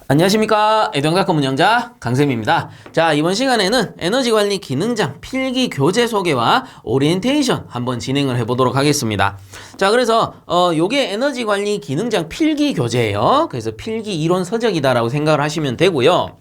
안녕하십니까. 에듀앙닷컴 운영자 강쌤입니다. 자, 이번 시간에는 에너지관리 기능장 필기 교재 소개와 오리엔테이션 한번 진행을 해보도록 하겠습니다. 자, 그래서 요게 에너지관리 기능장 필기 교재예요. 그래서 필기 이론 서적이다라고 생각을 하시면 되고요.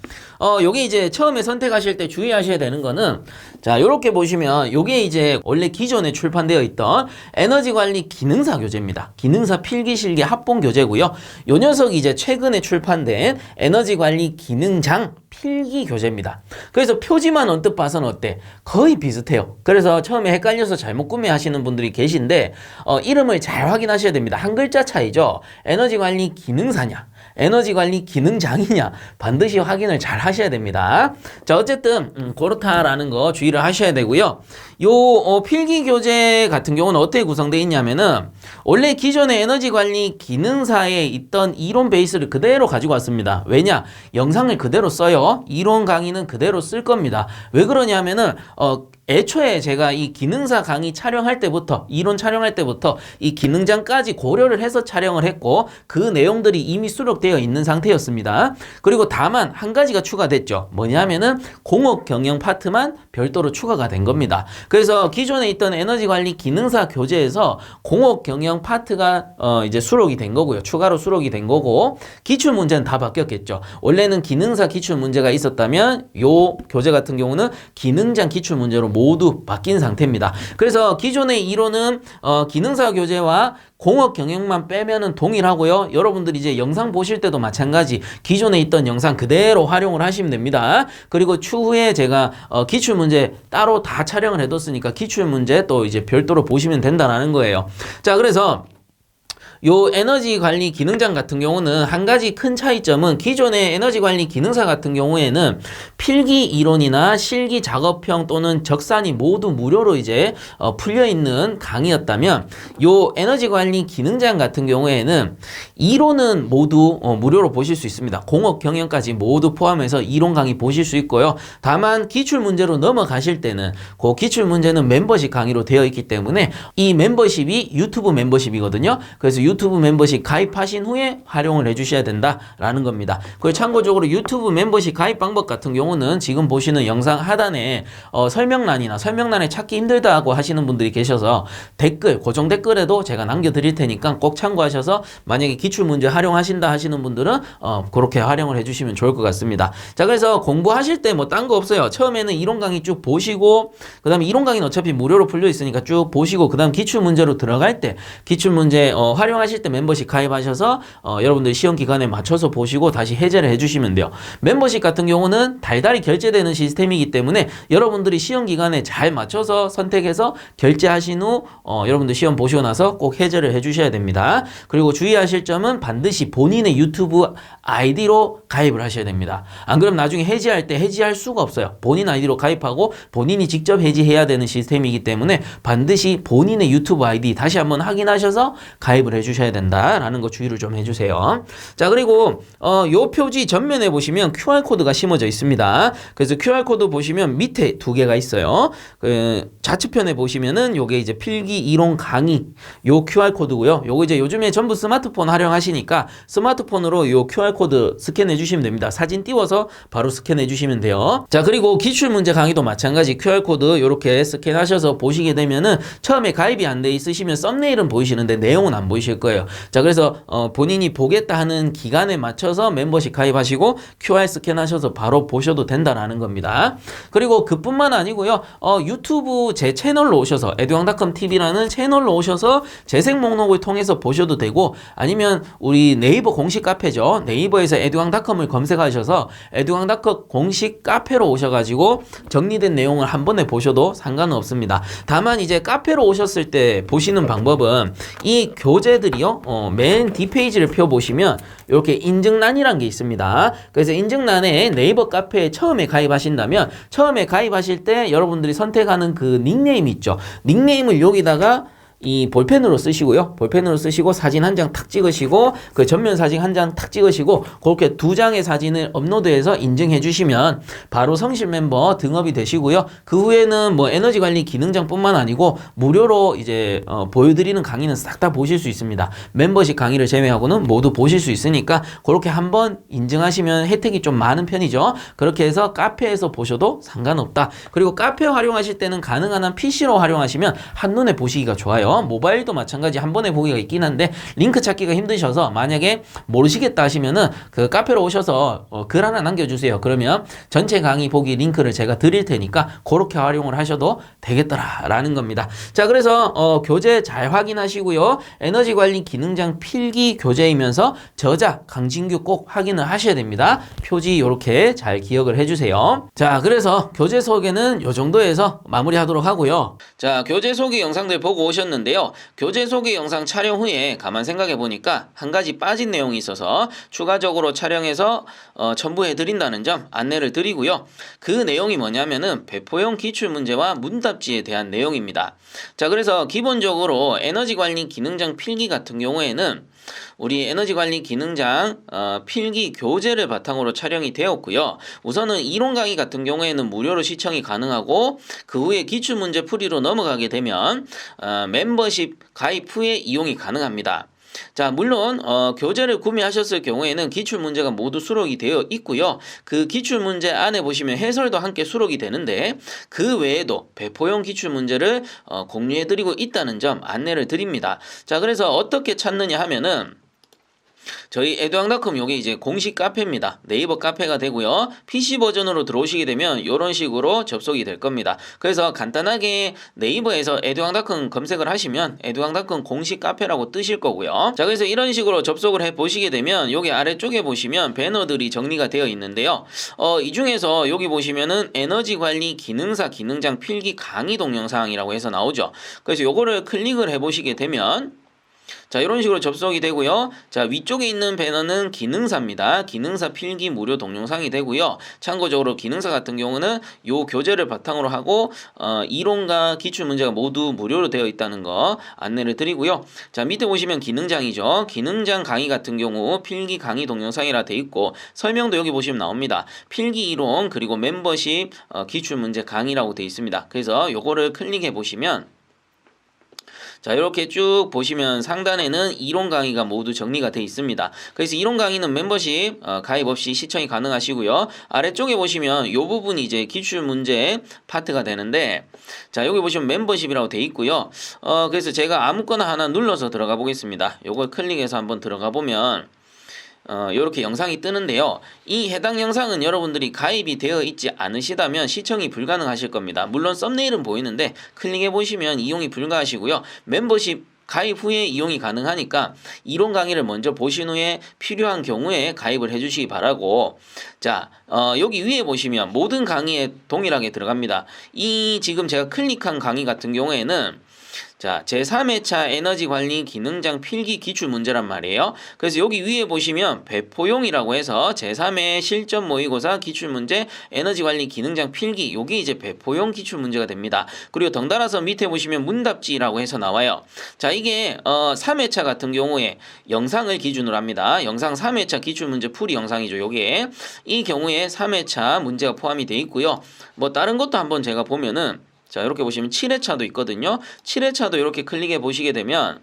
요게 이제 처음에 선택하실 때 주의하셔야 되는 거는, 자, 요렇게 보시면 요게 이제 원래 기존에 출판되어 있던 에너지관리 기능사 교재입니다. 기능사 필기실기 합본 교재고요. 요 녀석이 이제 최근에 출판된 에너지관리 기능장 필기 교재입니다. 그래서 표지만 언뜻 봐서는 어때? 거의 비슷해요. 그래서 처음에 헷갈려서 잘못 구매하시는 분들이 계신데, 이름을 잘 확인하셔야 됩니다. 한 글자 차이죠. 에너지관리 기능사냐, 에너지관리 기능장이냐, 반드시 확인을 잘 하셔야 됩니다. 자, 어쨌든 그렇다라는 거 주의를 하셔야 되고요. 요 필기 교재 같은 경우는 어떻게 구성되어 있냐면은, 원래 기존의 에너지관리 기능사에 있던 이론 베이스를 그대로 가지고 왔습니다. 왜냐? 영상을 그대로 써요. 이론 강의는 그대로 쓸 겁니다. 왜 그러냐면은 애초에 제가 이 기능사 강의 촬영할 때부터, 이론 촬영할 때부터 이 기능장까지 고려를 해서 촬영을 했고, 그 내용들이 이미 수록되어 있는 상태였습니다. 그리고 다만 한 가지가 추가됐죠. 뭐냐면은 공업 경영 파트만 별도로 추가가 된 겁니다. 그래서 기존에 있던 에너지관리 기능사 교재에서 공업 경영 파트가 이제 수록이 된 거고요. 추가로 수록이 된 거고, 기출문제는 다 바뀌었겠죠. 원래는 기능사 기출문제가 있었다면 요 교재 같은 경우는 기능장 기출문제로 모두 바뀐 상태입니다. 그래서 기존의 이론은 기능사 교재와 공업 경영만 빼면은 동일하고요. 여러분들이 이제 영상 보실 때도 마찬가지 기존에 있던 영상 그대로 활용을 하시면 됩니다. 그리고 추후에 제가 기출문제 따로 다 촬영을 해뒀으니까 기출문제 또 이제 별도로 보시면 된다는 거예요. 자, 그래서 요 에너지 관리 기능장 같은 경우는 한 가지 큰 차이점은, 기존의 에너지 관리 기능사 같은 경우에는 필기 이론이나 실기 작업형 또는 적산이 모두 무료로 이제 풀려 있는 강의였다면, 요 에너지 관리 기능장 같은 경우에는 이론은 모두 무료로 보실 수 있습니다. 공업 경영까지 모두 포함해서 이론 강의 보실 수 있고요. 다만 기출 문제로 넘어가실 때는 그 기출 문제는 멤버십 강의로 되어 있기 때문에, 이 멤버십이 유튜브 멤버십이거든요. 그래서 유튜브 멤버십 가입하신 후에 활용을 해주셔야 된다라는 겁니다. 그리고 참고적으로 유튜브 멤버십 가입 방법 같은 경우는 지금 보시는 영상 하단에 설명란에 찾기 힘들다고 하시는 분들이 계셔서 댓글, 고정 댓글에도 제가 남겨드릴 테니까 꼭 참고하셔서, 만약에 기출문제 활용하신다 하시는 분들은 그렇게 활용을 해주시면 좋을 것 같습니다. 자, 그래서 공부하실 때 뭐 딴 거 없어요. 처음에는 이론 강의 쭉 보시고, 그 다음에 이론 강의는 어차피 무료로 풀려 있으니까 쭉 보시고, 그 다음 기출문제로 들어갈 때 기출문제 활용하실 때 멤버십 가입하셔서 여러분들 시험 기간에 맞춰서 보시고 다시 해제를 해주시면 돼요. 멤버십 같은 경우는 달달이 결제되는 시스템이기 때문에 여러분들이 시험 기간에 잘 맞춰서 선택해서 결제하신 후 여러분들 시험 보시고 나서 꼭 해제를 해주셔야 됩니다. 그리고 주의하실 점은 반드시 본인의 유튜브 아이디로 가입을 하셔야 됩니다. 안 그러면 나중에 해지할 때 해지할 수가 없어요. 본인 아이디로 가입하고 본인이 직접 해지해야 되는 시스템이기 때문에 반드시 본인의 유튜브 아이디 다시 한번 확인하셔서 가입을 해주셔야 된다라는 거 주의를 좀 해주세요. 자, 그리고 요 표지 전면에 보시면 QR코드가 심어져 있습니다. 그래서 QR코드 보시면 밑에 두 개가 있어요. 그 좌측편에 보시면은 요게 이제 필기 이론 강의 요 QR코드고요. 요거 이제 요즘에 전부 스마트폰 활용하시니까 스마트폰으로 요 QR코드 스캔해 주시면 됩니다. 사진 띄워서 바로 스캔해 주시면 돼요. 자, 그리고 기출문제 강의도 마찬가지 QR코드 요렇게 스캔하셔서 보시게 되면은, 처음에 가입이 안 돼 있으시면 썸네일은 보이시는데 내용은 안 보이실 거예요. 자, 그래서 본인이 보겠다 하는 기간에 맞춰서 멤버십 가입하시고 QR 스캔하셔서 바로 보셔도 된다라는 겁니다. 그리고 그뿐만 아니고요. 유튜브 제 채널로 오셔서 에듀앙닷컴 TV라는 채널로 오셔서 재생 목록을 통해서 보셔도 되고, 아니면 우리 네이버 공식 카페죠. 네이버에서 에듀앙닷컴을 검색하셔서 에듀앙닷컴 공식 카페로 오셔가지고 정리된 내용을 한 번에 보셔도 상관은 없습니다. 다만 이제 카페로 오셨을 때 보시는 방법은, 이 교재들이요, 맨 뒷페이지를 펴보시면 이렇게 인증란이란 게 있습니다. 그래서 인증란에 네이버 카페에 처음에 가입하신다면, 처음에 가입하실 때 여러분들이 선택하는 그 닉네임 있죠. 닉네임을 여기다가 이 볼펜으로 쓰시고요. 볼펜으로 쓰시고 사진 한 장 탁 찍으시고 그 전면 사진 한 장 탁 찍으시고 그렇게 두 장의 사진을 업로드해서 인증해 주시면 바로 성실 멤버 등업이 되시고요. 그 후에는 뭐 에너지 관리 기능장뿐만 아니고 무료로 이제 보여드리는 강의는 싹 다 보실 수 있습니다. 멤버십 강의를 제외하고는 모두 보실 수 있으니까 그렇게 한번 인증하시면 혜택이 좀 많은 편이죠. 그렇게 해서 카페에서 보셔도 상관없다. 그리고 카페 활용하실 때는 가능한 한 PC로 활용하시면 한눈에 보시기가 좋아요. 모바일도 마찬가지 한 번에 보기가 있긴 한데 링크 찾기가 힘드셔서 만약에 모르시겠다 하시면은 그 카페로 오셔서 글 하나 남겨주세요. 그러면 전체 강의 보기 링크를 제가 드릴 테니까 그렇게 활용을 하셔도 되겠더라라는 겁니다. 자, 그래서 교재 잘 확인하시고요. 에너지 관리 기능장 필기 교재이면서 저자 강진규 꼭 확인을 하셔야 됩니다. 표지 이렇게 잘 기억을 해주세요. 자, 그래서 교재 소개는 이 정도에서 마무리하도록 하고요. 자, 교재 소개 영상들 보고 오셨는데요. 교재 소개 영상 촬영 후에 가만 생각해 보니까 한 가지 빠진 내용이 있어서 추가적으로 촬영해서 첨부해 드린다는 점 안내를 드리고요. 그 내용이 뭐냐면은 배포용 기출문제와 문답지에 대한 내용입니다. 자, 그래서 기본적으로 에너지 관리 기능장 필기 같은 경우에는 우리 에너지 관리 기능장 필기 교재를 바탕으로 촬영이 되었고요. 우선은 이론 강의 같은 경우에는 무료로 시청이 가능하고 그 후에 기출문제 풀이로 넘어가게 되면 멤버십 가입 후에 이용이 가능합니다. 자, 물론 교재를 구매하셨을 경우에는 기출문제가 모두 수록이 되어 있고요. 그 기출문제 안에 보시면 해설도 함께 수록이 되는데 그 외에도 배포용 기출문제를 공유해드리고 있다는 점 안내를 드립니다. 자, 그래서 어떻게 찾느냐 하면은 저희 에듀왕닷컴 요게 이제 공식 카페입니다. 네이버 카페가 되고요. PC 버전으로 들어오시게 되면 이런 식으로 접속이 될 겁니다. 그래서 간단하게 네이버에서 에듀왕닷컴 검색을 하시면 에듀왕닷컴 공식 카페라고 뜨실 거고요. 자, 그래서 이런 식으로 접속을 해 보시게 되면 여기 아래쪽에 보시면 배너들이 정리가 되어 있는데요. 이 중에서 여기 보시면은 에너지 관리 기능사 기능장 필기 강의 동영상이라고 해서 나오죠. 그래서 요거를 클릭을 해 보시게 되면 자, 이런 식으로 접속이 되고요. 자, 위쪽에 있는 배너는 기능사입니다. 기능사 필기 무료 동영상이 되고요. 참고적으로 기능사 같은 경우는 요 교재를 바탕으로 하고 이론과 기출 문제가 모두 무료로 되어 있다는 거 안내를 드리고요. 자, 밑에 보시면 기능장이죠. 기능장 강의 같은 경우 필기 강의 동영상이라 돼 있고 설명도 여기 보시면 나옵니다. 필기 이론 그리고 멤버십 기출 문제 강의라고 돼 있습니다. 그래서 요거를 클릭해 보시면 자, 이렇게 쭉 보시면 상단에는 이론 강의가 모두 정리가 되어 있습니다. 그래서 이론 강의는 멤버십 가입 없이 시청이 가능하시고요. 아래쪽에 보시면 이 부분이 이제 기출 문제 파트가 되는데 자, 여기 보시면 멤버십이라고 되어 있고요. 그래서 제가 아무거나 하나 눌러서 들어가 보겠습니다. 요걸 클릭해서 한번 들어가 보면 이렇게 영상이 뜨는데요. 이 해당 영상은 여러분들이 가입이 되어 있지 않으시다면 시청이 불가능하실 겁니다. 물론 썸네일은 보이는데 클릭해 보시면 이용이 불가하시고요. 멤버십 가입 후에 이용이 가능하니까 이론 강의를 먼저 보신 후에 필요한 경우에 가입을 해주시기 바라고 자, 여기 위에 보시면 모든 강의에 동일하게 들어갑니다. 이 지금 제가 클릭한 강의 같은 경우에는 자, 제3회차 에너지 관리 기능장 필기 기출 문제란 말이에요. 그래서 여기 위에 보시면 배포용이라고 해서 제3회 실전 모의고사 기출 문제 에너지 관리 기능장 필기 요게 이제 배포용 기출 문제가 됩니다. 그리고 덩달아서 밑에 보시면 문답지라고 해서 나와요. 자, 이게 3회차 같은 경우에 영상을 기준으로 합니다. 영상 3회차 기출 문제 풀이 영상이죠. 요게 이 경우에 3회차 문제가 포함이 돼 있고요. 뭐 다른 것도 한번 제가 보면은 자, 이렇게 보시면 7회차도 있거든요. 7회차도 이렇게 클릭해 보시게 되면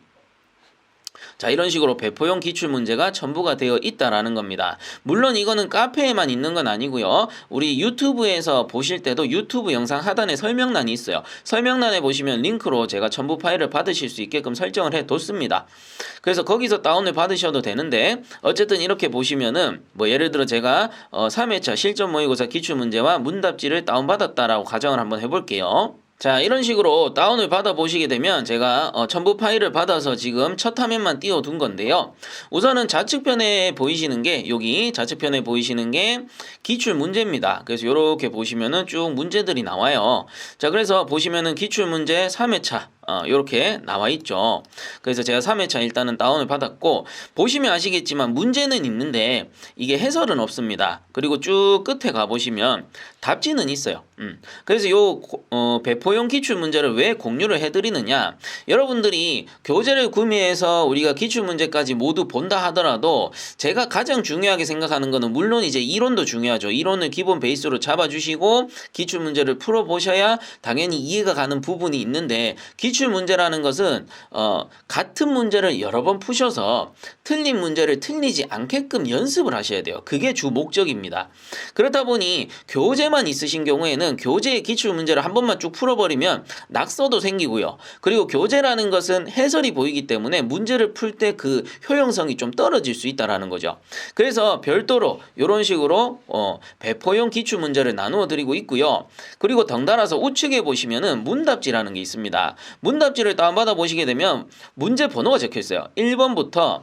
자, 이런 식으로 배포용 기출문제가 첨부가 되어 있다라는 겁니다. 물론 이거는 카페에만 있는 건 아니고요. 우리 유튜브에서 보실 때도 유튜브 영상 하단에 설명란이 있어요. 설명란에 보시면 링크로 제가 첨부 파일을 받으실 수 있게끔 설정을 해뒀습니다. 그래서 거기서 다운을 받으셔도 되는데 어쨌든 이렇게 보시면은 뭐 예를 들어 제가 3회차 실전 모의고사 기출문제와 문답지를 다운받았다라고 가정을 한번 해볼게요. 자, 이런 식으로 다운을 받아 보시게 되면 제가 첨부 파일을 받아서 지금 첫 화면만 띄워둔 건데요. 우선은 좌측편에 보이시는 게 여기 좌측편에 보이시는 게 기출 문제입니다. 그래서 이렇게 보시면은 쭉 문제들이 나와요. 자, 그래서 보시면은 기출 문제 3회차 이렇게 나와 있죠. 그래서 제가 3회차 일단은 다운을 받았고, 보시면 아시겠지만 문제는 있는데 이게 해설은 없습니다. 그리고 쭉 끝에 가보시면 답지는 있어요. 그래서 배포용 기출 문제를 왜 공유를 해드리느냐, 여러분들이 교재를 구매해서 우리가 기출 문제까지 모두 본다 하더라도 제가 가장 중요하게 생각하는 거는, 물론 이제 이론도 중요하죠. 이론을 기본 베이스로 잡아주시고 기출 문제를 풀어보셔야 당연히 이해가 가는 부분이 있는데, 기출 문제라는 것은 같은 문제를 여러 번 푸셔서 틀린 문제를 틀리지 않게끔 연습을 하셔야 돼요. 그게 주 목적입니다. 그렇다 보니 교재만 있으신 경우에는 교재의 기출 문제를 한 번만 쭉 풀어버리면 낙서도 생기고요. 그리고 교재라는 것은 해설이 보이기 때문에 문제를 풀 때 그 효용성이 좀 떨어질 수 있다라는 거죠. 그래서 별도로 이런 식으로 배포용 기출 문제를 나누어 드리고 있고요. 그리고 덩달아서 우측에 보시면은 문답지라는 게 있습니다. 문답지를 다운받아 보시게 되면 문제 번호가 적혀 있어요. 1번부터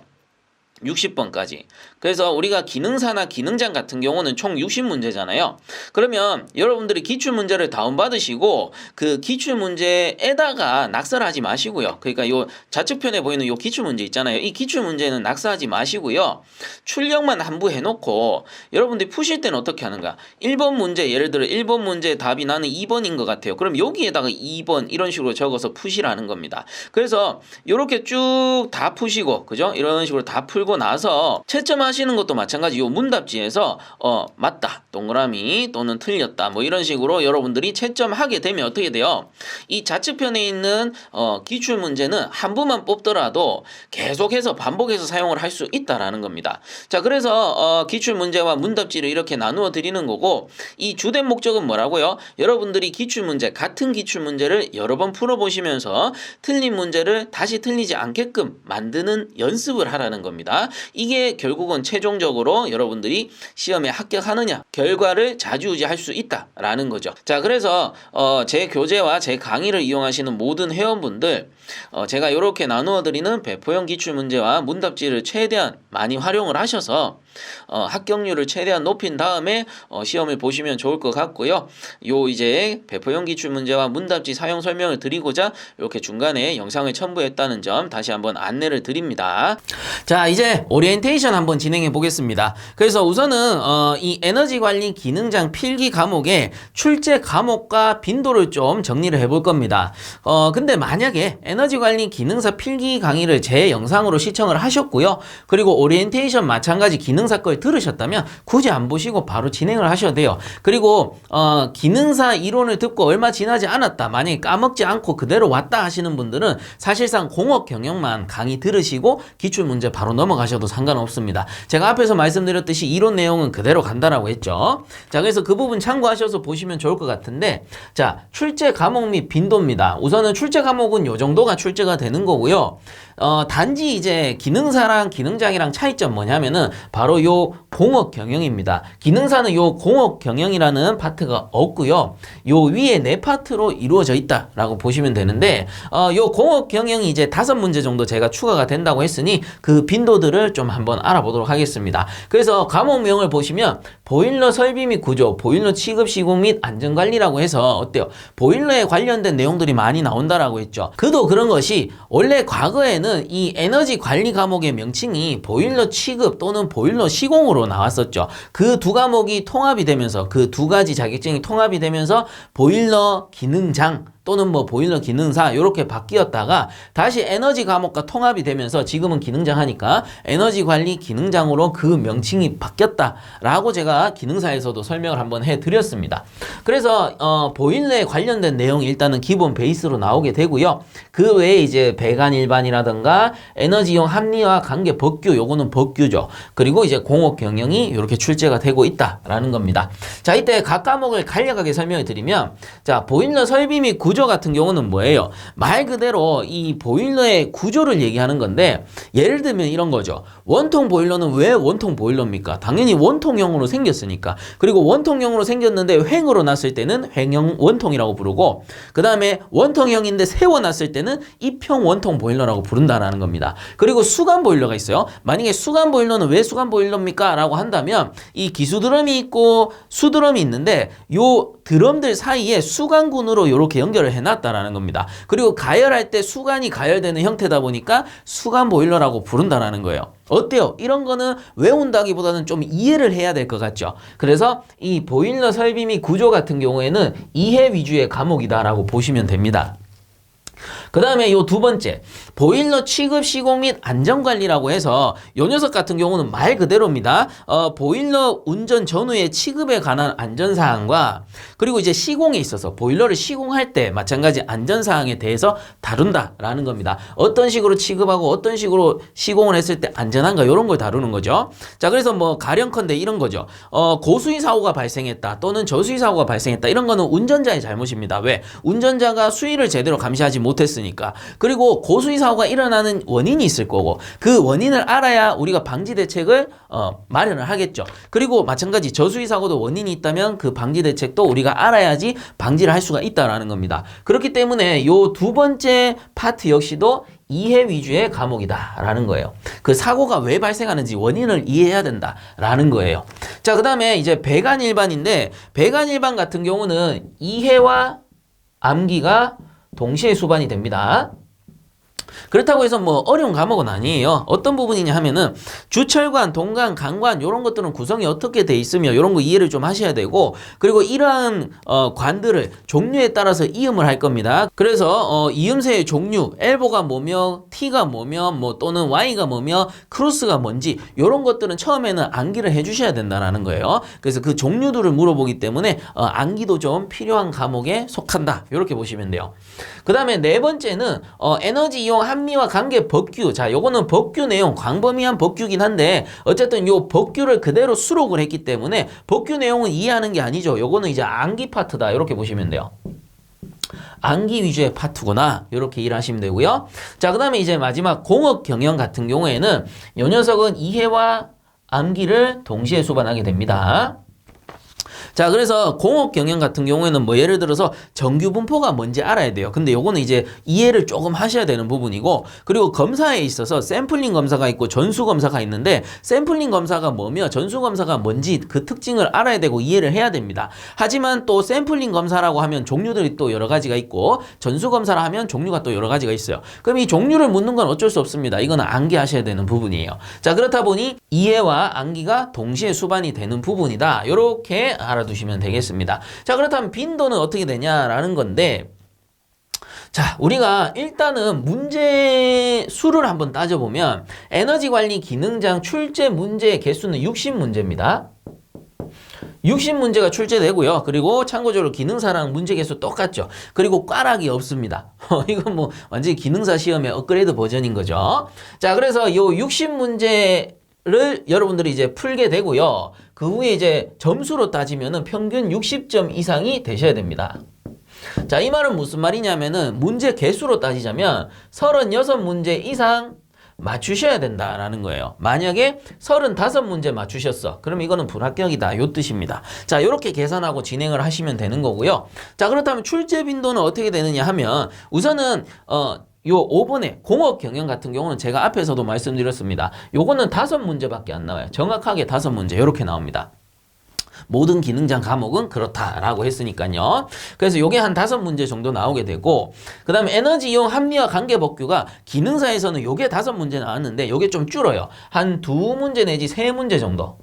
60번까지. 그래서 우리가 기능사나 기능장 같은 경우는 총 60문제잖아요. 그러면 여러분들이 기출문제를 다운받으시고 그 기출문제에다가 낙서를 하지 마시고요. 그러니까 요 좌측편에 보이는 요 기출문제 있잖아요. 이 기출문제는 낙서하지 마시고요. 출력만 한부 해놓고 여러분들이 푸실 때는 어떻게 하는가. 1번 문제, 예를 들어 1번 문제 답이 나는 2번인 것 같아요. 그럼 여기에다가 2번 이런 식으로 적어서 푸시라는 겁니다. 그래서 이렇게 쭉 다 푸시고, 그죠? 이런 식으로 다 풀고 나서 채점하시는 것도 마찬가지. 요 문답지에서 맞다, 동그라미 또는 틀렸다, 뭐 이런 식으로 여러분들이 채점하게 되면 어떻게 돼요? 이 좌측편에 있는 기출 문제는 한 부만 뽑더라도 계속해서 반복해서 사용을 할 수 있다라는 겁니다. 자, 그래서 기출 문제와 문답지를 이렇게 나누어 드리는 거고, 이 주된 목적은 뭐라고요? 여러분들이 기출 문제, 같은 기출 문제를 여러 번 풀어보시면서 틀린 문제를 다시 틀리지 않게끔 만드는 연습을 하라는 겁니다. 이게 결국은 최종적으로 여러분들이 시험에 합격하느냐, 결과를 좌지우지할 수 있다라는 거죠. 자, 그래서 제 교재와 제 강의를 이용하시는 모든 회원분들, 제가 이렇게 나누어 드리는 배포형 기출 문제와 문답지를 최대한 많이 활용을 하셔서 합격률을 최대한 높인 다음에 시험을 보시면 좋을 것 같고요. 요 이제 배포형 기출 문제와 문답지 사용 설명을 드리고자 이렇게 중간에 영상을 첨부했다는 점 다시 한번 안내를 드립니다. 자, 이제 오리엔테이션 한번 진행해 보겠습니다. 그래서 우선은 이 에너지 관리 기능장 필기 과목의 출제 과목과 빈도를 좀 정리를 해볼 겁니다. 근데 만약에 에너지 관리 기능사 필기 강의를 제 영상으로 시청을 하셨고요. 그리고 오리엔테이션 마찬가지 기능사 걸 들으셨다면 굳이 안 보시고 바로 진행을 하셔도 돼요. 그리고 기능사 이론을 듣고 얼마 지나지 않았다, 만약에 까먹지 않고 그대로 왔다 하시는 분들은 사실상 공업 경영만 강의 들으시고 기출 문제 바로 넘어가셔도 상관없습니다. 제가 앞에서 말씀드렸듯이 이론 내용은 그대로 간다라고 했죠. 자, 그래서 그 부분 참고하셔서 보시면 좋을 것 같은데, 자, 출제 과목 및 빈도입니다. 우선은 출제 과목은 요 정도가 출제가 되는 거고요. 단지 이제 기능사랑 기능장이랑 차이점 뭐냐면은 바로 요 공업 경영입니다. 기능사는 요 공업 경영이라는 파트가 없고요. 요 위에 네 파트로 이루어져 있다라고 보시면 되는데, 요 공업 경영이 이제 5문제 정도 제가 추가가 된다고 했으니 그 빈도들을 좀 한번 알아보도록 하겠습니다. 그래서 과목명을 보시면 보일러 설비 및 구조, 보일러 취급 시공 및 안전관리라고 해서 어때요? 보일러에 관련된 내용들이 많이 나온다라고 했죠. 그도 그런 것이 원래 과거에는 이 에너지 관리 과목의 명칭이 보일러 취급 또는 보일러 시공으로 나왔었죠. 그 두 과목이 통합이 되면서, 그 두 가지 자격증이 통합이 되면서 보일러 기능장 또는 뭐 보일러 기능사 이렇게 바뀌었다가 다시 에너지 과목과 통합이 되면서 지금은 기능장 하니까 에너지 관리 기능장으로 그 명칭이 바뀌었다라고 제가 기능사에서도 설명을 한번 해드렸습니다. 그래서 보일러에 관련된 내용이 일단은 기본 베이스로 나오게 되고요. 그 외에 이제 배관 일반이라든가 에너지용 합리화 관계 법규, 요거는 법규죠. 그리고 이제 공업 경영이 이렇게 출제가 되고 있다라는 겁니다. 자, 이때 각 과목을 간략하게 설명을 드리면, 자, 보일러 설비 및 구조 같은 경우는 뭐예요? 말 그대로 이 보일러의 구조를 얘기하는 건데, 예를 들면 이런 거죠. 원통 보일러는 왜 원통 보일러입니까? 당연히 원통형으로 생겼으니까. 그리고 원통형으로 생겼는데 횡으로 났을 때는 횡형 원통이라고 부르고, 그 다음에 원통형인데 세워놨을 때는 입형 원통 보일러라고 부른다라는 겁니다. 그리고 수간 보일러가 있어요. 만약에 수간 보일러는 왜 수간 보일러입니까? 라고 한다면 이 기수 드럼이 있고 수 드럼이 있는데 요 드럼들 사이에 수간군으로 이렇게 연결 연결을 해놨다라는 겁니다. 그리고 가열할 때 수관이 가열되는 형태다 보니까 수관 보일러라고 부른다라는 거예요. 어때요? 이런 거는 외운다기보다는 좀 이해를 해야 될 것 같죠. 그래서 이 보일러 설비 및 구조 같은 경우에는 이해 위주의 과목이다라고 보시면 됩니다. 그 다음에 요 두 번째, 보일러 취급 시공 및 안전관리라고 해서 요 녀석 같은 경우는 말 그대로입니다. 보일러 운전 전후의 취급에 관한 안전사항과 그리고 이제 시공에 있어서 보일러를 시공할 때 마찬가지 안전사항에 대해서 다룬다라는 겁니다. 어떤 식으로 취급하고 어떤 식으로 시공을 했을 때 안전한가 이런 걸 다루는 거죠. 자, 그래서 뭐 가령컨대 이런 거죠. 고수위 사고가 발생했다 또는 저수위 사고가 발생했다 이런 거는 운전자의 잘못입니다. 왜? 운전자가 수위를 제대로 감시하지 못했으니까. 그리고 고수위 사고가 일어나는 원인이 있을 거고 그 원인을 알아야 우리가 방지 대책을 마련을 하겠죠. 그리고 마찬가지 저수위 사고도 원인이 있다면 그 방지 대책도 우리가 알아야지 방지를 할 수가 있다라는 겁니다. 그렇기 때문에 요 두 번째 파트 역시도 이해 위주의 과목이다라는 거예요. 그 사고가 왜 발생하는지 원인을 이해해야 된다라는 거예요. 자, 그 다음에 이제 배관일반인데 배관일반 같은 경우는 이해와 암기가 동시에 수반이 됩니다. 그렇다고 해서 뭐 어려운 과목은 아니에요. 어떤 부분이냐 하면은 주철관, 동관, 강관 이런 것들은 구성이 어떻게 돼 있으며 이런 거 이해를 좀 하셔야 되고 그리고 이러한 관들을 종류에 따라서 이음을 할 겁니다. 그래서 이음새의 종류, 엘보가 뭐며 T가 뭐며 뭐 또는 Y가 뭐며 크로스가 뭔지 이런 것들은 처음에는 암기를 해주셔야 된다는 거예요. 그래서 그 종류들을 물어보기 때문에 암기도 좀 필요한 과목에 속한다. 이렇게 보시면 돼요. 그 다음에 네 번째는 에너지 이용 한미와 관계 법규. 자, 요거는 법규 내용, 광범위한 법규긴 한데 어쨌든 요 법규를 그대로 수록을 했기 때문에 법규 내용은 이해하는 게 아니죠. 요거는 이제 암기 파트다. 이렇게 보시면 돼요. 암기 위주의 파트구나. 이렇게 이해하시면 되고요. 자, 그 다음에 이제 마지막 공업 경영 같은 경우에는 요 녀석은 이해와 암기를 동시에 수반하게 됩니다. 자, 그래서 공업 경영 같은 경우에는 뭐 예를 들어서 정규 분포가 뭔지 알아야 돼요. 근데 요거는 이제 이해를 조금 하셔야 되는 부분이고 그리고 검사에 있어서 샘플링 검사가 있고 전수 검사가 있는데 샘플링 검사가 뭐며 전수 검사가 뭔지 그 특징을 알아야 되고 이해를 해야 됩니다. 하지만 또 샘플링 검사라고 하면 종류들이 또 여러 가지가 있고 전수 검사라 하면 종류가 또 여러 가지가 있어요. 그럼 이 종류를 묻는 건 어쩔 수 없습니다. 이거는 암기하셔야 되는 부분이에요. 자, 그렇다 보니 이해와 암기가 동시에 수반이 되는 부분이다. 이렇게 알아두시면 되겠습니다. 자, 그렇다면 빈도는 어떻게 되냐라는 건데 자, 우리가 일단은 문제 수를 한번 따져보면 에너지 관리 기능장 출제 문제의 개수는 60문제입니다. 60문제가 출제되고요. 그리고 참고적으로 기능사랑 문제 개수 똑같죠. 그리고 꽈락이 없습니다. 이건 뭐 완전히 기능사 시험의 업그레이드 버전인 거죠. 자, 그래서 요 60문제를 여러분들이 이제 풀게 되고요. 그 후에 이제 점수로 따지면은 평균 60점 이상이 되셔야 됩니다. 자, 이 말은 무슨 말이냐면은 문제 개수로 따지자면 36문제 이상 맞추셔야 된다라는 거예요. 만약에 35문제 맞추셨어. 그럼 이거는 불합격이다. 요 뜻입니다. 자, 요렇게 계산하고 진행을 하시면 되는 거고요. 자, 그렇다면 출제 빈도는 어떻게 되느냐 하면 우선은 요 5번에 공업 경영 같은 경우는 제가 앞에서도 말씀드렸습니다. 요거는 5문제밖에 안 나와요. 정확하게 5문제 요렇게 나옵니다. 모든 기능장 과목은 그렇다라고 했으니까요. 그래서 요게 한 5문제 정도 나오게 되고 그 다음에 에너지 이용 합리화 관계 법규가 기능사에서는 요게 5문제 나왔는데 요게 좀 줄어요. 한 2문제 내지 3문제 정도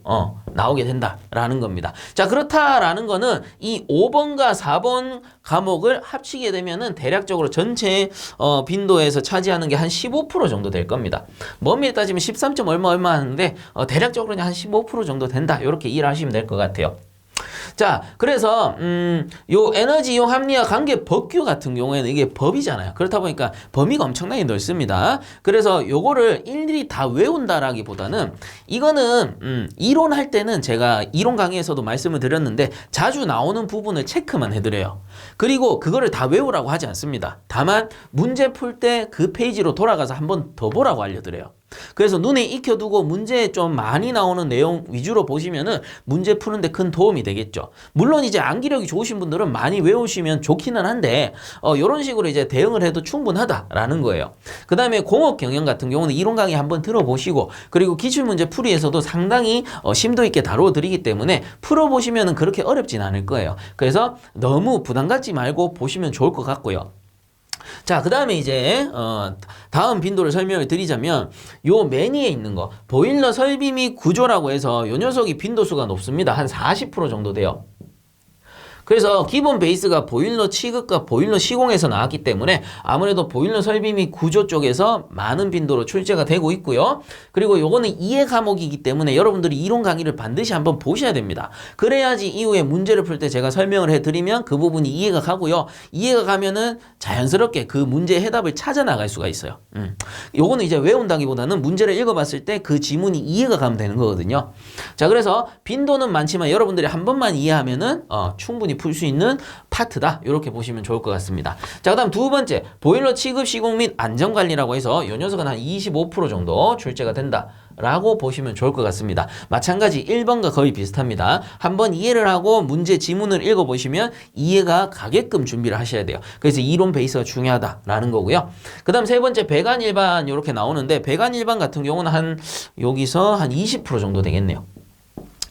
나오게 된다라는 겁니다. 자, 그렇다라는 거는 이 5번과 4번 과목을 합치게 되면은 대략적으로 전체 빈도에서 차지하는 게 한 15% 정도 될 겁니다. 범위에 따지면 13점 얼마 하는데 대략적으로 한 15% 정도 된다. 이렇게 이해를 하시면 될 것 같아요. 자, 그래서 요 에너지 이용 합리화 관계 법규 같은 경우에는 이게 법이잖아요. 그렇다 보니까 범위가 엄청나게 넓습니다. 그래서 요거를 일일이 다 외운다라기보다는 이거는 이론할 때는 제가 이론 강의에서도 말씀을 드렸는데 자주 나오는 부분을 체크만 해드려요. 그리고 그거를 다 외우라고 하지 않습니다. 다만 문제 풀 때 그 페이지로 돌아가서 한 번 더 보라고 알려드려요. 그래서 눈에 익혀두고 문제에 좀 많이 나오는 내용 위주로 보시면은 문제 푸는데 큰 도움이 되겠죠. 물론 이제 암기력이 좋으신 분들은 많이 외우시면 좋기는 한데 이런 식으로 이제 대응을 해도 충분하다라는 거예요. 그 다음에 공업 경영 같은 경우는 이론 강의 한번 들어보시고 그리고 기출문제 풀이에서도 상당히 심도 있게 다뤄드리기 때문에 풀어보시면은 그렇게 어렵진 않을 거예요. 그래서 너무 부담 갖지 말고 보시면 좋을 것 같고요. 자, 그 다음에 이제 다음 빈도를 설명을 드리자면 요 매니에 있는 거 보일러 설비 및 구조라고 해서 요 녀석이 빈도수가 높습니다. 한 40% 정도 돼요. 그래서 기본 베이스가 보일러 취급과 보일러 시공에서 나왔기 때문에 아무래도 보일러 설비 및 구조 쪽에서 많은 빈도로 출제가 되고 있고요. 그리고 요거는 이해 과목이기 때문에 여러분들이 이론 강의를 반드시 한번 보셔야 됩니다. 그래야지 이후에 문제를 풀 때 제가 설명을 해드리면 그 부분이 이해가 가고요. 이해가 가면은 자연스럽게 그 문제의 해답을 찾아 나갈 수가 있어요. 요거는 이제 외운다기보다는 문제를 읽어봤을 때 그 지문이 이해가 가면 되는 거거든요. 자, 그래서 빈도는 많지만 여러분들이 한 번만 이해하면은 충분히 풀 수 있는 파트다. 이렇게 보시면 좋을 것 같습니다. 자, 그 다음 두 번째 보일러 취급 시공 및 안전관리라고 해서 이 녀석은 한 25% 정도 출제가 된다 라고 보시면 좋을 것 같습니다. 마찬가지 1번과 거의 비슷합니다. 한번 이해를 하고 문제 지문을 읽어보시면 이해가 가게끔 준비를 하셔야 돼요. 그래서 이론 베이스가 중요하다라는 거고요. 그 다음 세 번째 배관 일반 이렇게 나오는데 배관 일반 같은 경우는 여기서 한 20% 정도 되겠네요.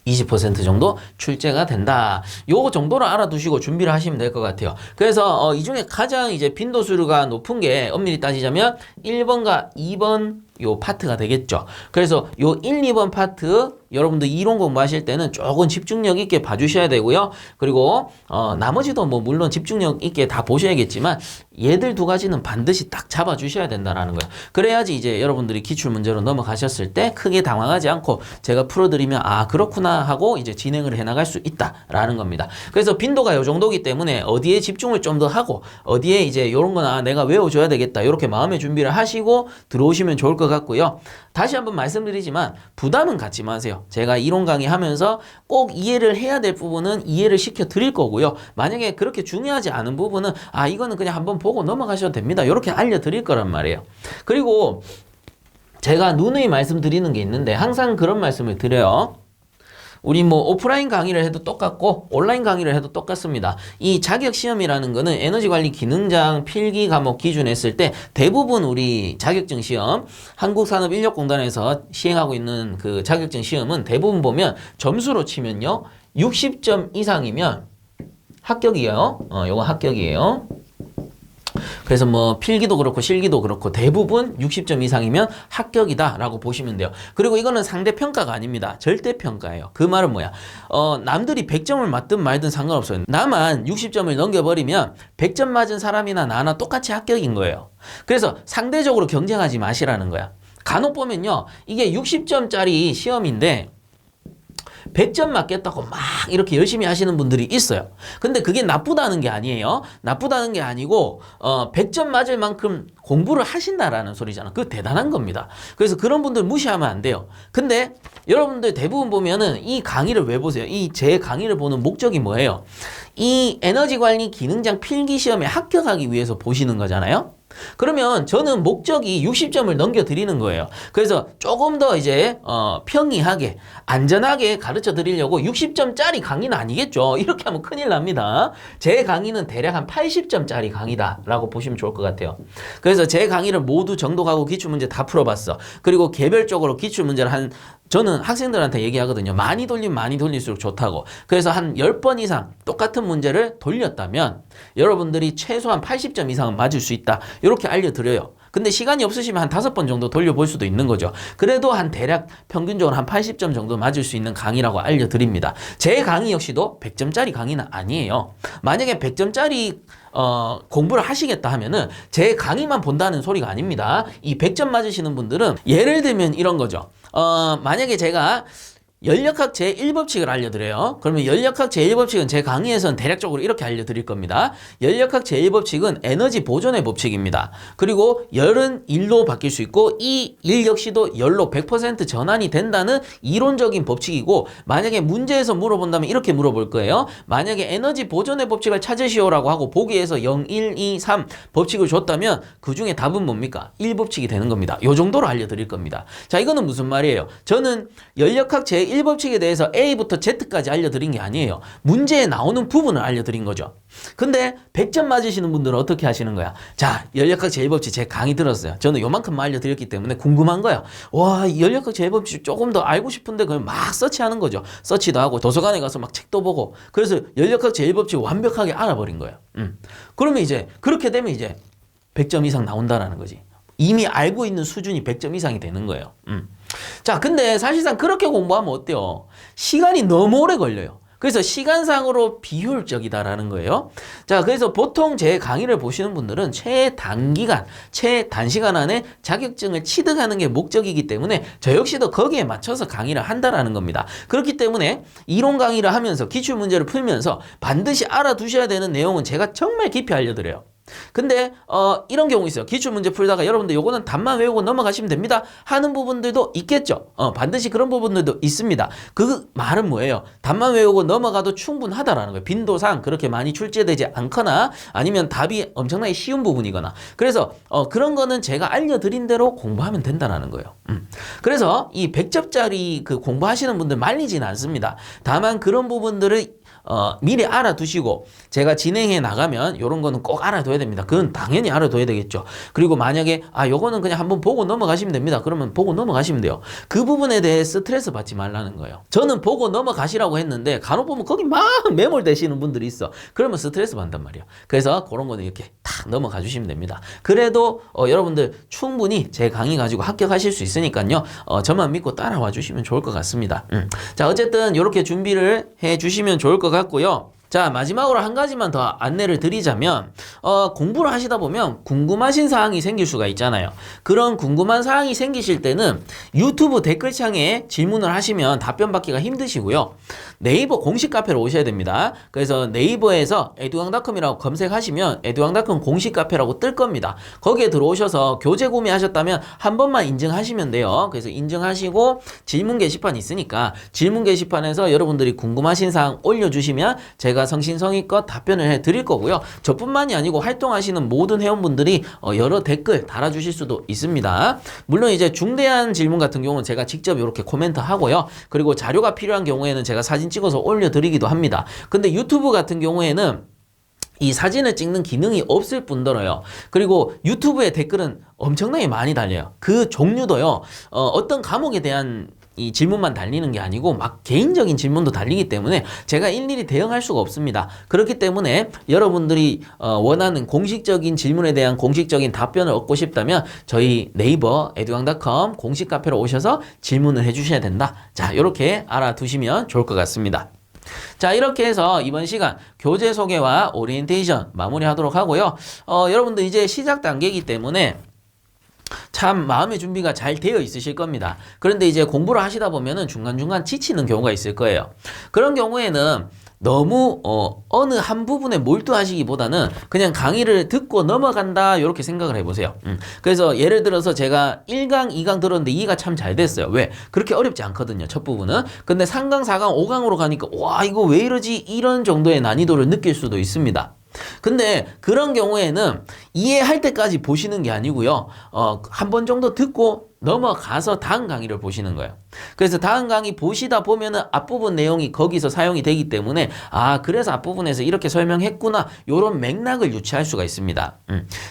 20% 정도 출제가 된다. 요거 정도로 알아두시고 준비를 하시면 될 것 같아요. 그래서 이 중에 가장 이제 빈도수가 높은 게 엄밀히 따지자면 1번과 2번 요 파트가 되겠죠. 그래서 요 1, 2번 파트 여러분들 이론 공부하실 때는 조금 집중력 있게 봐주셔야 되고요. 그리고 나머지도 뭐 물론 집중력 있게 다 보셔야겠지만 얘들 두 가지는 반드시 딱 잡아주셔야 된다는 거예요. 그래야지 이제 여러분들이 기출문제로 넘어가셨을 때 크게 당황하지 않고 제가 풀어드리면 아 그렇구나 하고 이제 진행을 해나갈 수 있다라는 겁니다. 그래서 빈도가 요 정도기 때문에 어디에 집중을 좀 더 하고 어디에 이제 요런 거나 내가 외워줘야 되겠다 이렇게 마음의 준비를 하시고 들어오시면 좋을 것 같고요. 다시 한번 말씀드리지만 부담은 갖지 마세요. 제가 이론 강의 하면서 꼭 이해를 해야 될 부분은 이해를 시켜 드릴 거고요. 만약에 그렇게 중요하지 않은 부분은 이거는 그냥 한번 보고 넘어가셔도 됩니다. 이렇게 알려드릴 거란 말이에요. 그리고 제가 누누이 말씀드리는 게 있는데 항상 그런 말씀을 드려요. 우리 뭐 오프라인 강의를 해도 똑같고 온라인 강의를 해도 똑같습니다. 이 자격시험이라는 거는 에너지관리 기능장 필기 과목 기준 했을 때 대부분 우리 자격증 시험 한국산업인력공단에서 시행하고 있는 그 자격증 시험은 대부분 보면 점수로 치면요 60점 이상이면 합격이에요. 요거 합격이에요. 그래서 뭐 필기도 그렇고 실기도 그렇고 대부분 60점 이상이면 합격이다라고 보시면 돼요. 그리고 이거는 상대평가가 아닙니다. 절대평가예요. 그 말은 뭐야? 남들이 100점을 맞든 말든 상관없어요. 나만 60점을 넘겨버리면 100점 맞은 사람이나 나나 똑같이 합격인 거예요. 그래서 상대적으로 경쟁하지 마시라는 거야. 간혹 보면요. 이게 60점짜리 시험인데 100점 맞겠다고 막 이렇게 열심히 하시는 분들이 있어요. 근데 그게 나쁘다는 게 아니에요. 나쁘다는 게 아니고 100점 맞을 만큼 공부를 하신다라는 소리잖아. 그거 대단한 겁니다. 그래서 그런 분들 무시하면 안 돼요. 근데 여러분들 대부분 보면은 이 강의를 왜 보세요? 이 제 강의를 보는 목적이 뭐예요? 이 에너지관리 기능장 필기시험에 합격하기 위해서 보시는 거잖아요. 그러면 저는 목적이 60점을 넘겨드리는 거예요. 그래서 조금 더 이제 평이하게 안전하게 가르쳐 드리려고 60점짜리 강의는 아니겠죠. 이렇게 하면 큰일 납니다. 제 강의는 대략 한 80점짜리 강의다 라고 보시면 좋을 것 같아요. 그래서 제 강의를 모두 정독하고 기출문제 다 풀어봤어. 그리고 개별적으로 기출문제를 저는 학생들한테 얘기하거든요. 많이 돌리면 많이 돌릴수록 좋다고. 그래서 한 10번 이상 똑같은 문제를 돌렸다면 여러분들이 최소한 80점 이상은 맞을 수 있다. 이렇게 알려드려요. 근데 시간이 없으시면 한 5번 정도 돌려볼 수도 있는 거죠. 그래도 한 대략 평균적으로 한 80점 정도 맞을 수 있는 강의라고 알려드립니다. 제 강의 역시도 100점짜리 강의는 아니에요. 만약에 100점짜리 공부를 하시겠다 하면은 제 강의만 본다는 소리가 아닙니다. 이 100점 맞으시는 분들은 예를 들면 이런 거죠. 만약에 제가 연력학 제1법칙을 알려드려요. 그러면 연력학 제1법칙은 제 강의에서는 대략적으로 이렇게 알려드릴 겁니다. 연력학 제1법칙은 에너지 보존의 법칙입니다. 그리고 열은 일로 바뀔 수 있고 이 일 역시도 열로 100% 전환이 된다는 이론적인 법칙이고, 만약에 문제에서 물어본다면 이렇게 물어볼 거예요. 만약에 에너지 보존의 법칙을 찾으시오라고 하고 보기에서 0, 1, 2, 3 법칙을 줬다면 그 중에 답은 뭡니까? 1법칙이 되는 겁니다. 요 정도로 알려드릴 겁니다. 자, 이거는 무슨 말이에요? 저는 연력학 제1법칙에 대해서 A부터 Z까지 알려드린 게 아니에요. 문제에 나오는 부분을 알려드린 거죠. 근데 100점 맞으시는 분들은 어떻게 하시는 거야? 자, 연력학 제1법칙 제 강의 들었어요. 저는 요만큼만 알려드렸기 때문에 궁금한 거야. 와, 이 연력학 제1법칙 조금 더 알고 싶은데 그걸 막 서치하는 거죠. 서치도 하고 도서관에 가서 막 책도 보고. 그래서 연력학 제1법칙 완벽하게 알아버린 거예요. 그러면 이제 그렇게 되면 이제 100점 이상 나온다라는 거지. 이미 알고 있는 수준이 100점 이상이 되는 거예요. 자, 근데 사실상 그렇게 공부하면 어때요? 시간이 너무 오래 걸려요. 그래서 시간상으로 비효율적이다라는 거예요. 자, 그래서 보통 제 강의를 보시는 분들은 최단기간, 최단시간 안에 자격증을 취득하는 게 목적이기 때문에 저 역시도 거기에 맞춰서 강의를 한다라는 겁니다. 그렇기 때문에 이론 강의를 하면서 기출문제를 풀면서 반드시 알아두셔야 되는 내용은 제가 정말 깊이 알려드려요. 근데 이런 경우 있어요. 기출문제 풀다가 여러분들 요거는 답만 외우고 넘어가시면 됩니다 하는 부분들도 있겠죠. 반드시 그런 부분들도 있습니다. 그 말은 뭐예요? 답만 외우고 넘어가도 충분하다라는 거예요. 빈도상 그렇게 많이 출제되지 않거나 아니면 답이 엄청나게 쉬운 부분이거나. 그래서 그런 거는 제가 알려드린 대로 공부하면 된다라는 거예요. 그래서 이 100점짜리 그 공부하시는 분들 말리지는 않습니다. 다만 그런 부분들을 미리 알아두시고 제가 진행해 나가면 이런 거는 꼭 알아둬야 됩니다. 그건 당연히 알아둬야 되겠죠. 그리고 만약에 요거는 그냥 한번 보고 넘어가시면 됩니다. 그러면 보고 넘어가시면 돼요. 그 부분에 대해 스트레스 받지 말라는 거예요. 저는 보고 넘어가시라고 했는데 간혹 보면 거기 막 매몰되시는 분들이 있어. 그러면 스트레스 받는단 말이에요. 그래서 그런 거는 이렇게 탁 넘어가 주시면 됩니다. 그래도 여러분들 충분히 제 강의 가지고 합격하실 수 있으니까요. 저만 믿고 따라와 주시면 좋을 것 같습니다. 자, 어쨌든 이렇게 준비를 해 주시면 좋을 것 같고요. 자, 마지막으로 한 가지만 더 안내를 드리자면 공부를 하시다 보면 궁금하신 사항이 생길 수가 있잖아요. 그런 궁금한 사항이 생기실 때는 유튜브 댓글창에 질문을 하시면 답변 받기가 힘드시고요. 네이버 공식 카페로 오셔야 됩니다. 그래서 네이버에서 edu왕닷컴이라고 검색하시면 edu왕닷컴 공식 카페라고 뜰 겁니다. 거기에 들어오셔서 교재 구매하셨다면 한 번만 인증하시면 돼요. 그래서 인증하시고 질문 게시판 있으니까 질문 게시판에서 여러분들이 궁금하신 사항 올려주시면 제가 성심성의껏 답변을 해드릴 거고요. 저뿐만이 아니고 활동하시는 모든 회원분들이 여러 댓글 달아주실 수도 있습니다. 물론 이제 중대한 질문 같은 경우는 제가 직접 이렇게 코멘트 하고요. 그리고 자료가 필요한 경우에는 제가 사진 찍어서 올려드리기도 합니다. 근데 유튜브 같은 경우에는 이 사진을 찍는 기능이 없을 뿐더러요. 그리고 유튜브의 댓글은 엄청나게 많이 달려요. 그 종류도요. 어떤 과목에 대한 이 질문만 달리는 게 아니고 막 개인적인 질문도 달리기 때문에 제가 일일이 대응할 수가 없습니다. 그렇기 때문에 여러분들이 원하는 공식적인 질문에 대한 공식적인 답변을 얻고 싶다면 저희 네이버 edu왕닷컴 공식 카페로 오셔서 질문을 해주셔야 된다. 자, 이렇게 알아두시면 좋을 것 같습니다. 자, 이렇게 해서 이번 시간 교재 소개와 오리엔테이션 마무리하도록 하고요. 여러분들 이제 시작 단계이기 때문에 참 마음의 준비가 잘 되어 있으실 겁니다. 그런데 이제 공부를 하시다 보면은 중간중간 지치는 경우가 있을 거예요. 그런 경우에는 너무 어느 한 부분에 몰두하시기보다는 그냥 강의를 듣고 넘어간다 이렇게 생각을 해보세요. 그래서 예를 들어서 제가 1강, 2강 들었는데 2가 참 잘 됐어요. 왜? 그렇게 어렵지 않거든요. 첫 부분은. 근데 3강, 4강, 5강으로 가니까 와, 이거 왜 이러지? 이런 정도의 난이도를 느낄 수도 있습니다. 근데 그런 경우에는 이해할 때까지 보시는 게 아니고요. 한 번 정도 듣고 넘어가서 다음 강의를 보시는 거예요. 그래서 다음 강의 보시다 보면은 앞부분 내용이 거기서 사용이 되기 때문에 그래서 앞부분에서 이렇게 설명했구나 요런 맥락을 유추할 수가 있습니다.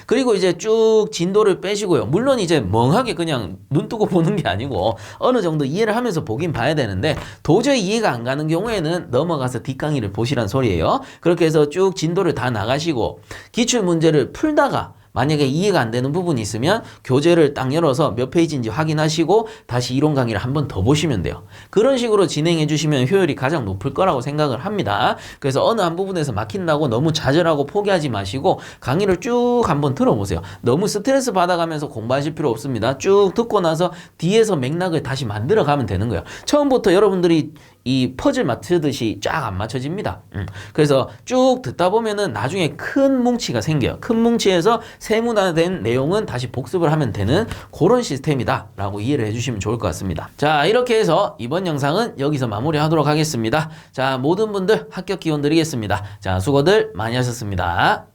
그리고 이제 쭉 진도를 빼시고요. 물론 이제 멍하게 그냥 눈 뜨고 보는 게 아니고 어느 정도 이해를 하면서 보긴 봐야 되는데 도저히 이해가 안 가는 경우에는 넘어가서 뒷강의를 보시란 소리예요. 그렇게 해서 쭉 진도를 다 나가시고 기출문제를 풀다가 만약에 이해가 안 되는 부분이 있으면 교재를 딱 열어서 몇 페이지인지 확인하시고 다시 이론 강의를 한 번 더 보시면 돼요. 그런 식으로 진행해 주시면 효율이 가장 높을 거라고 생각을 합니다. 그래서 어느 한 부분에서 막힌다고 너무 좌절하고 포기하지 마시고 강의를 쭉 한번 들어보세요. 너무 스트레스 받아가면서 공부하실 필요 없습니다. 쭉 듣고 나서 뒤에서 맥락을 다시 만들어 가면 되는 거예요. 처음부터 여러분들이 이 퍼즐 맞추듯이 쫙 안 맞춰집니다. 그래서 쭉 듣다 보면은 나중에 큰 뭉치가 생겨요. 큰 뭉치에서 세분화된 내용은 다시 복습을 하면 되는 그런 시스템이다 라고 이해를 해주시면 좋을 것 같습니다. 자, 이렇게 해서 이번 영상은 여기서 마무리하도록 하겠습니다. 자, 모든 분들 합격 기원 드리겠습니다. 자, 수고들 많이 하셨습니다.